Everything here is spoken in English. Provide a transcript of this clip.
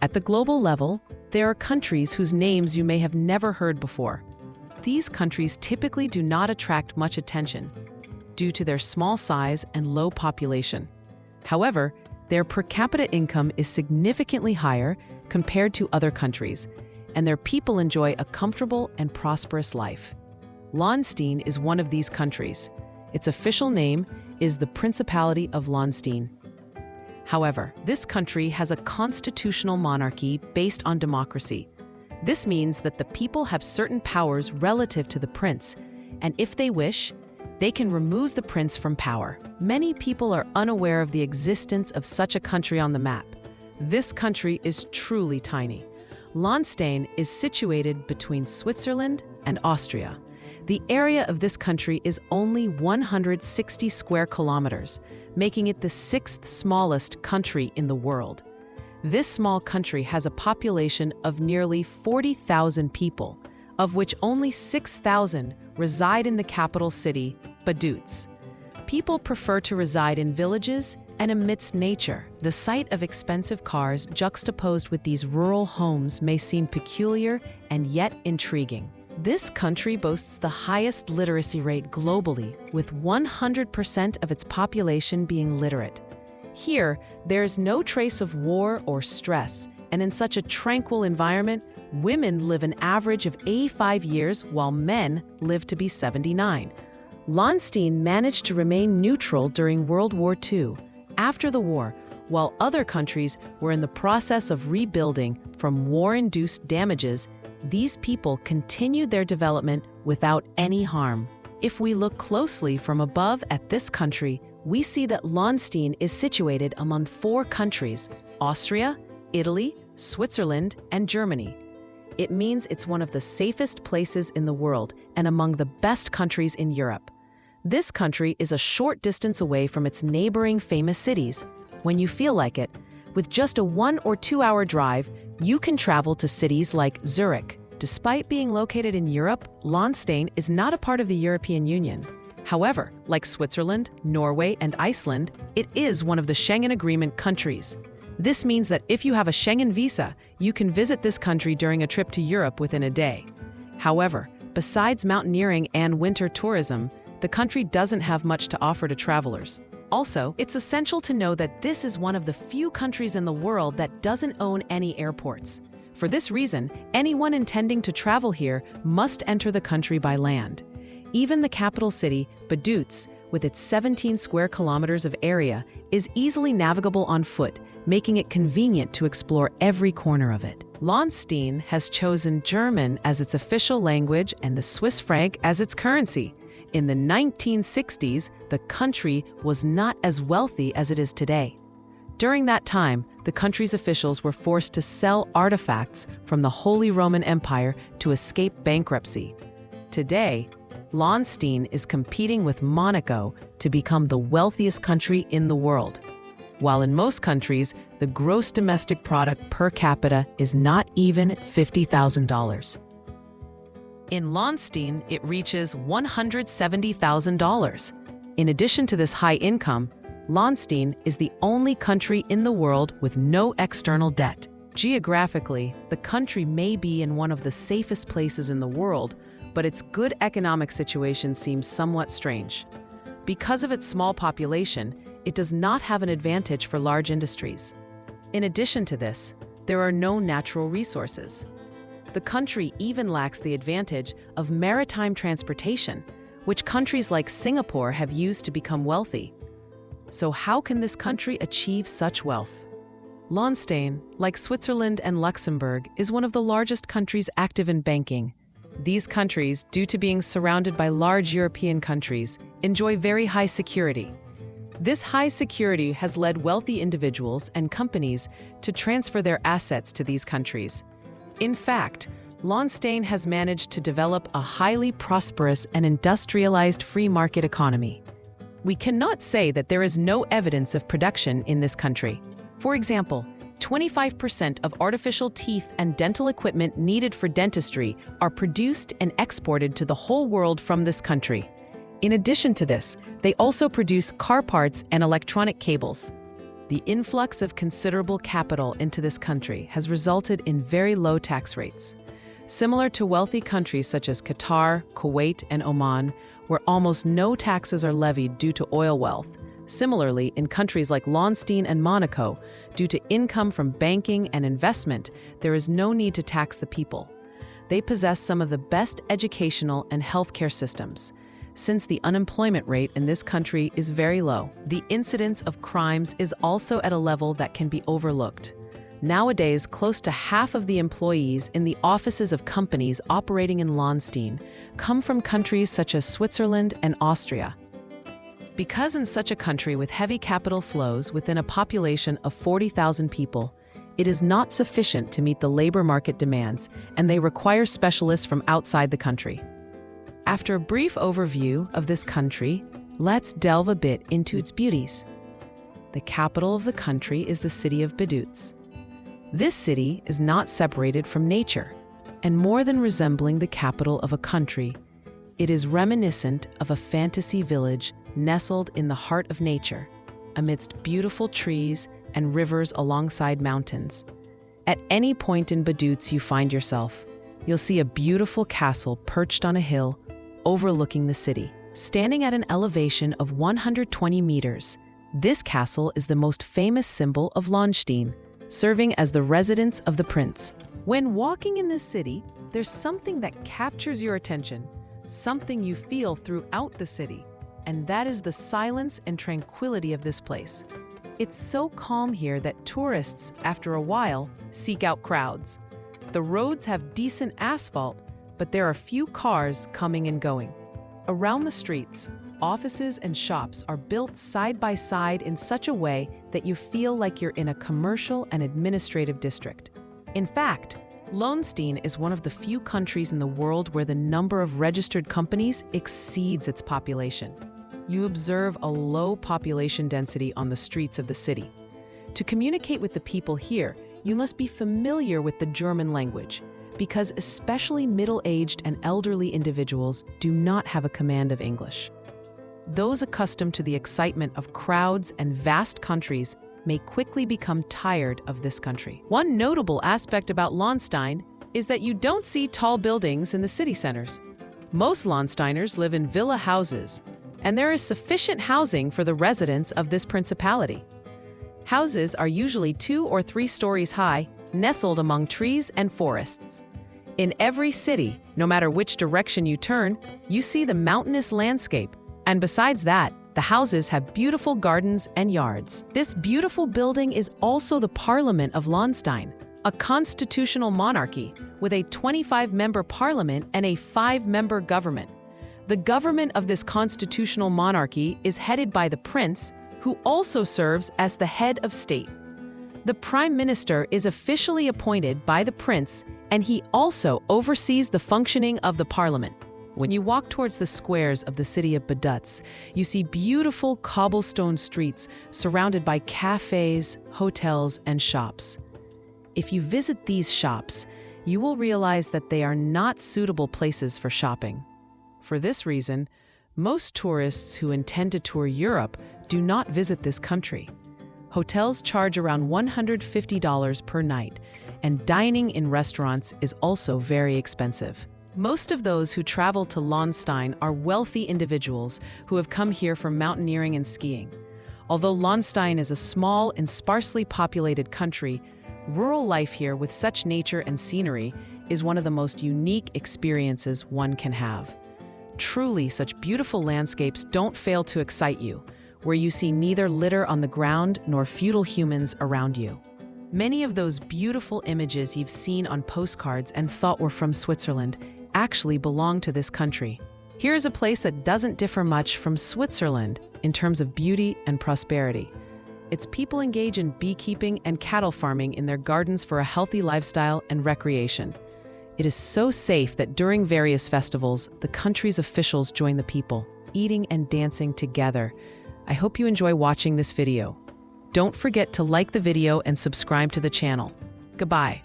At the global level, there are countries whose names you may have never heard before. These countries typically do not attract much attention due to their small size and low population. However, their per capita income is significantly higher compared to other countries, and their people enjoy a comfortable and prosperous life. Liechtenstein is one of these countries. Its official name is the Principality of Liechtenstein. However, this country has a constitutional monarchy based on democracy. This means that the people have certain powers relative to the prince, and if they wish, they can remove the prince from power. Many people are unaware of the existence of such a country on the map. This country is truly tiny. Liechtenstein is situated between Switzerland and Austria. The area of this country is only 160 square kilometers, making it the sixth smallest country in the world. This small country has a population of nearly 40,000 people, of which only 6,000 reside in the capital city, Vaduz. People prefer to reside in villages and amidst nature. The sight of expensive cars juxtaposed with these rural homes may seem peculiar and yet intriguing. This country boasts the highest literacy rate globally, with 100% of its population being literate. Here, there's no trace of war or stress, and in such a tranquil environment, women live an average of 85 years while men live to be 79. Liechtenstein managed to remain neutral during World War II. After the war, while other countries were in the process of rebuilding from war-induced damages, these people continued their development without any harm. If we look closely from above at this country, we see that Liechtenstein is situated among 4 countries: Austria, Italy, Switzerland, and Germany. It means it's one of the safest places in the world and among the best countries in Europe. This country is a short distance away from its neighboring famous cities. When you feel like it, with just a 1 or 2 hour drive, you can travel to cities like Zurich. Despite being located in Europe, Liechtenstein is not a part of the European Union. However, like Switzerland, Norway, and Iceland, it is one of the Schengen Agreement countries. This means that if you have a Schengen visa, you can visit this country during a trip to Europe within a day. However, besides mountaineering and winter tourism, the country doesn't have much to offer to travelers. Also, it's essential to know that this is one of the few countries in the world that doesn't own any airports. For this reason, anyone intending to travel here must enter the country by land. Even the capital city, Vaduz, with its 17 square kilometers of area, is easily navigable on foot, making it convenient to explore every corner of it. Liechtenstein has chosen German as its official language and the Swiss franc as its currency. In the 1960s, the country was not as wealthy as it is today. During that time, the country's officials were forced to sell artifacts from the Holy Roman Empire to escape bankruptcy. Today, Liechtenstein is competing with Monaco to become the wealthiest country in the world. While in most countries, the gross domestic product per capita is not even $50,000. In Liechtenstein, it reaches $170,000. In addition to this high income, Liechtenstein is the only country in the world with no external debt. Geographically, the country may be in one of the safest places in the world, but its good economic situation seems somewhat strange. Because of its small population, it does not have an advantage for large industries. In addition to this, there are no natural resources. The country even lacks the advantage of maritime transportation, which countries like Singapore have used to become wealthy. So how can this country achieve such wealth? Liechtenstein, like Switzerland and Luxembourg, is one of the largest countries active in banking. These countries, due to being surrounded by large European countries, enjoy very high security. This high security has led wealthy individuals and companies to transfer their assets to these countries. In fact, Liechtenstein has managed to develop a highly prosperous and industrialized free market economy. We cannot say that there is no evidence of production in this country. For example, 25% of artificial teeth and dental equipment needed for dentistry are produced and exported to the whole world from this country. In addition to this, they also produce car parts and electronic cables. The influx of considerable capital into this country has resulted in very low tax rates. Similar to wealthy countries such as Qatar, Kuwait, and Oman, where almost no taxes are levied due to oil wealth. Similarly, in countries like Liechtenstein and Monaco, due to income from banking and investment, there is no need to tax the people. They possess some of the best educational and healthcare systems. Since the unemployment rate in this country is very low, the incidence of crimes is also at a level that can be overlooked. Nowadays, close to half of the employees in the offices of companies operating in Liechtenstein come from countries such as Switzerland and Austria. Because in such a country with heavy capital flows within a population of 40,000 people, it is not sufficient to meet the labor market demands, and they require specialists from outside the country. After a brief overview of this country, let's delve a bit into its beauties. The capital of the country is the city of Vaduz. This city is not separated from nature, and more than resembling the capital of a country, it is reminiscent of a fantasy village nestled in the heart of nature, amidst beautiful trees and rivers alongside mountains. At any point in Vaduz you find yourself, you'll see a beautiful castle perched on a hill overlooking the city. Standing at an elevation of 120 meters, this castle is the most famous symbol of Liechtenstein, serving as the residence of the prince. When walking in this city, there's something that captures your attention, something you feel throughout the city, and that is the silence and tranquility of this place. It's so calm here that tourists, after a while, seek out crowds. The roads have decent asphalt, but there are few cars coming and going. Around the streets, offices and shops are built side by side in such a way that you feel like you're in a commercial and administrative district. In fact, Liechtenstein is one of the few countries in the world where the number of registered companies exceeds its population. You observe a low population density on the streets of the city. To communicate with the people here, you must be familiar with the German language, because especially middle-aged and elderly individuals do not have a command of English. Those accustomed to the excitement of crowds and vast countries may quickly become tired of this country. One notable aspect about Liechtenstein is that you don't see tall buildings in the city centers. Most Liechtensteiners live in villa houses, and there is sufficient housing for the residents of this principality. Houses are usually 2 or 3 stories high, nestled among trees and forests. In every city, no matter which direction you turn, you see the mountainous landscape, and besides that, the houses have beautiful gardens and yards. This beautiful building is also the Parliament of Liechtenstein, a constitutional monarchy with a 25-member parliament and a 5-member government. The government of this constitutional monarchy is headed by the prince, who also serves as the head of state. The Prime Minister is officially appointed by the prince, and he also oversees the functioning of the parliament. When you walk towards the squares of the city of Vaduz, you see beautiful cobblestone streets surrounded by cafes, hotels, and shops. If you visit these shops, you will realize that they are not suitable places for shopping. For this reason, most tourists who intend to tour Europe do not visit this country. Hotels charge around $150 per night, and dining in restaurants is also very expensive. Most of those who travel to Liechtenstein are wealthy individuals who have come here for mountaineering and skiing. Although Liechtenstein is a small and sparsely populated country, rural life here with such nature and scenery is one of the most unique experiences one can have. Truly, such beautiful landscapes don't fail to excite you, where you see neither litter on the ground nor feudal humans around you. Many of those beautiful images you've seen on postcards and thought were from Switzerland actually belong to this country. Here's a place that doesn't differ much from Switzerland in terms of beauty and prosperity. Its people engage in beekeeping and cattle farming in their gardens for a healthy lifestyle and recreation. It is so safe that during various festivals, the country's officials join the people, eating and dancing together. I hope you enjoy watching this video. Don't forget to like the video and subscribe to the channel. Goodbye.